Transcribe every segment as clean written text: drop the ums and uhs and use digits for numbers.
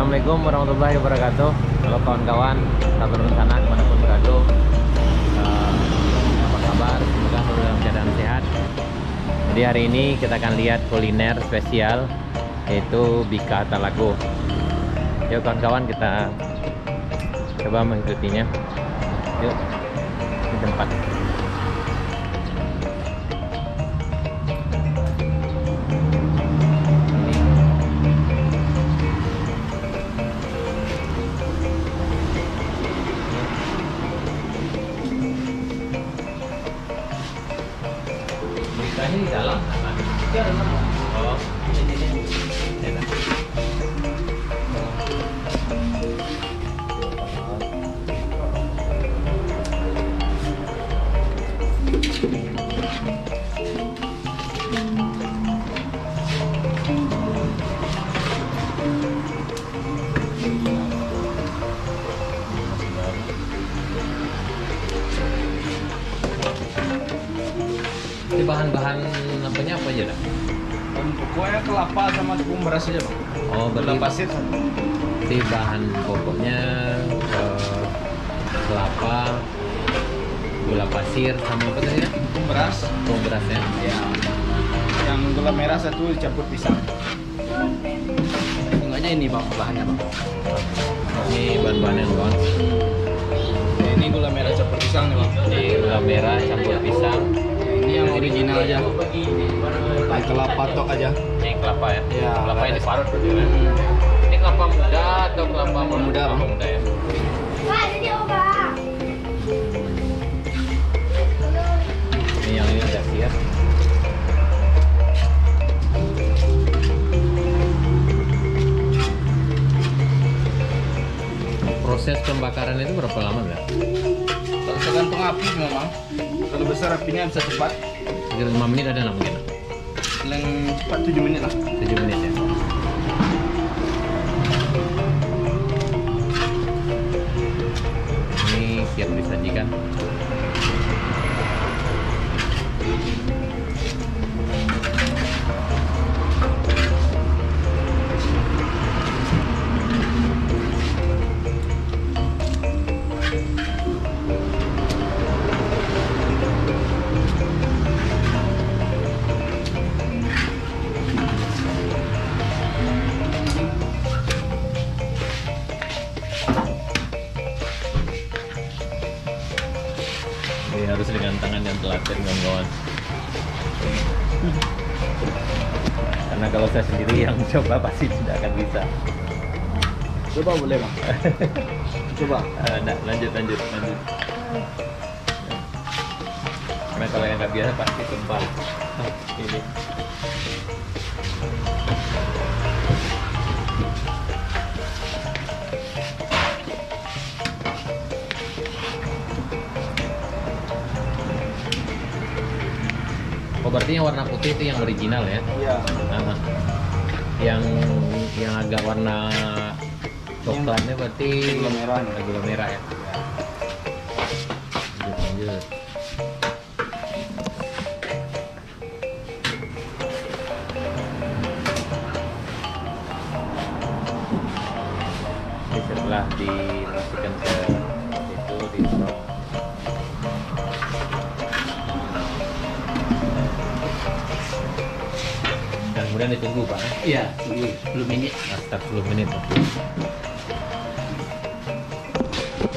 Assalamualaikum warahmatullahi wabarakatuh. Halo kawan-kawan, sahabat berencana dimanapun berada, apa kabar? Semoga selalu dalam keadaan sehat. Jadi hari ini kita akan lihat kuliner spesial, yaitu Bika Talago. Yuk kawan-kawan, kita coba mengikutinya. Yuk di tempat. Ini di dalam apa? Oh, ini. Enak. Ini bahan-bahan apanya apa aja dah? Pokoknya kelapa sama tepung beras aja bang. Oh, Gula berarti pasir satu. di bahan pokoknya kelapa, gula pasir sama apa tadi ya? Tepung beras. Tepung berasnya. Ya. Yang gula merah satu dicampur pisang. Tengahnya ini bang bahannya bang. Ini bahan-bahannya bang. Ini gula merah campur pisang nih bang. Ini gula merah campur pisang. Ini yang original aja. Ini kelapa tok aja. Ini kelapa ya? Iya, Kelapa yang beres. diparut berarti ya? Ini kelapa muda atau kelapa muda, Bang. Kelapa muda ya? Ini yang ini udah siap. Proses pembakaran itu berapa lama nggak? Kalau tergantung api memang. Kalau besar apinya bisa cepat. Sekitar 5 menit ada nggak mungkin? Paling cepat 7 menit lah. 7 menit ya? Ini siap disajikan. Ini harus dengan tangan yang telaten kawan-kawan. Karena kalau saya sendiri yang coba pasti tidak akan bisa. Coba boleh bang. Coba. Nah, lanjut. Karena kalau yang nggak biasa pasti kebal. Ini. Oh, berarti yang warna putih itu yang original ya? Iya. Nah, yang agak warna coklatnya berarti Gula merah nih. gula merah ya. Lanjut. Ini setelah dimasukkan ke itu ditaruh. Dan kemudian ditunggu Pak. Iya. 10 menit. Sekitar 10 menit.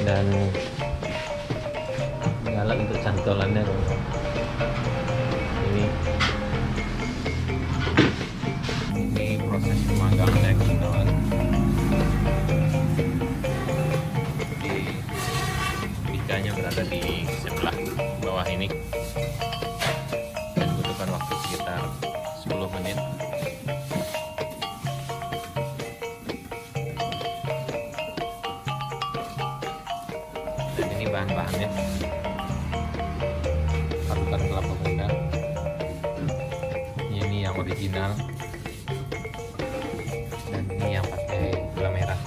Dan alat untuk cantolannya ini proses pemanggangannya kawan. Di bikanya berada di sebelah bawah ini dan membutuhkan waktu sekitar 10 menit. Dan ini bahan-bahannya: parutan kelapa muda, ini yang original, dan ini yang pakai gula merah.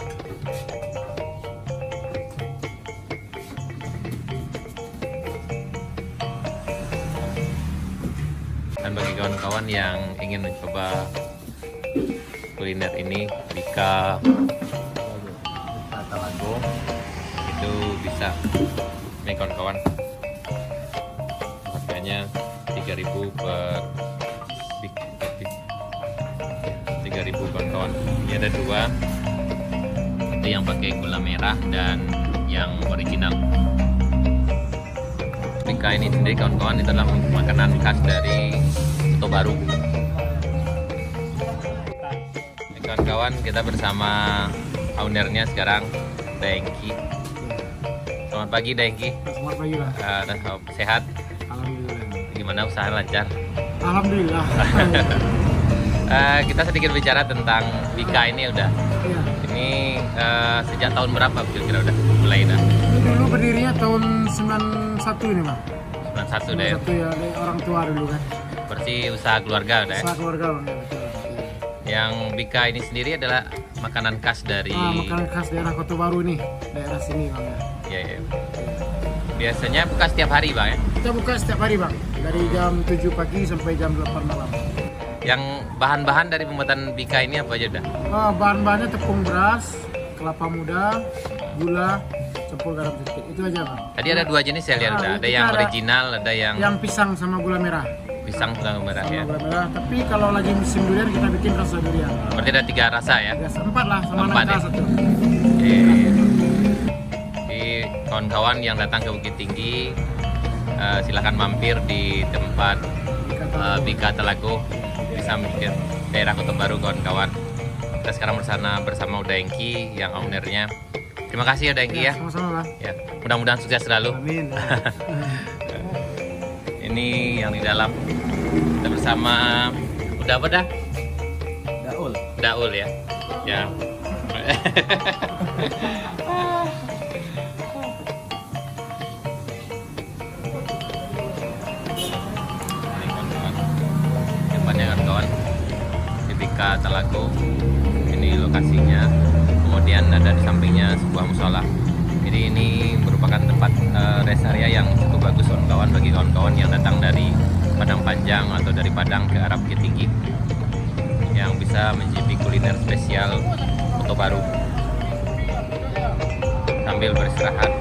Dan bagi kawan-kawan yang ingin mencoba kuliner ini, Bika Telago itu bisa nih kawan-kawan, harganya 3.000 per big 3.000 kawan-kawan. Ini ada dua, ada yang pakai gula merah dan yang original. Bika ini sendiri kawan-kawan, itu adalah makanan khas dari Kota Baru. Kawan-kawan, kita bersama ownernya sekarang, Daengki. Selamat pagi Daengki. Selamat pagi Pak. Sehat? Alhamdulillah. Gimana usaha lancar? Alhamdulillah. Kita sedikit bicara tentang Bika ini udah. Iya. Ini sejak tahun berapa kira-kira udah mulai dah? Ini dulu berdirinya tahun 91 ini Pak. 91 deh. 91 ya, dari orang tua dulu kan. Berarti usaha keluarga udah ya? Usaha keluarga Bang. Ya, betul. Yang Bika ini sendiri adalah makanan khas dari Makanan khas daerah Kota Baru ini, daerah sini Bang. ya, ya. Biasanya buka setiap hari Bang ya? Kita buka setiap hari Bang, dari jam 7 pagi sampai jam 8 malam. Yang bahan-bahan dari pembuatan Bika ini apa aja udah? Bahan-bahannya tepung beras, kelapa muda, gula, campur garam sedikit. Itu aja Bang. Tadi ada dua jenis saya lihat udah. Ada kita yang ada original, ada yang Yang pisang sama gula merah. pisang sama merah Sama ya. gula merah. Tapi kalau lagi musim durian kita bikin rasa durian. Berarti ada 3 rasa ya? Ya, 4 lah, sama Empat, nangka ya? satu. Oke. Jadi kawan-kawan yang datang ke Bukit Tinggi, silakan mampir di tempat Bika Telago, bisa mampir daerah Kota Baru kawan-kawan. Kita sekarang bersama Daengki yang ownernya. Terima kasih ya Daengki ya. Sama-sama Bang. Ya, mudah-mudahan sukses selalu. Amin. Ini yang di dalam. Kita bersama udah apa dah? Daul. Daul ya. Ya. Depannya kawan-kawan, di Bika Telago. Ini lokasinya. Kemudian ada di sampingnya sebuah musola. Jadi ini merupakan tempat rest area yang cukup bagus kawan-kawan bagi kawan-kawan yang datang dari Padang Panjang atau dari Padang ke arah Bukit Tinggi, yang bisa mencicipi kuliner spesial Kota Baru sambil beristirahat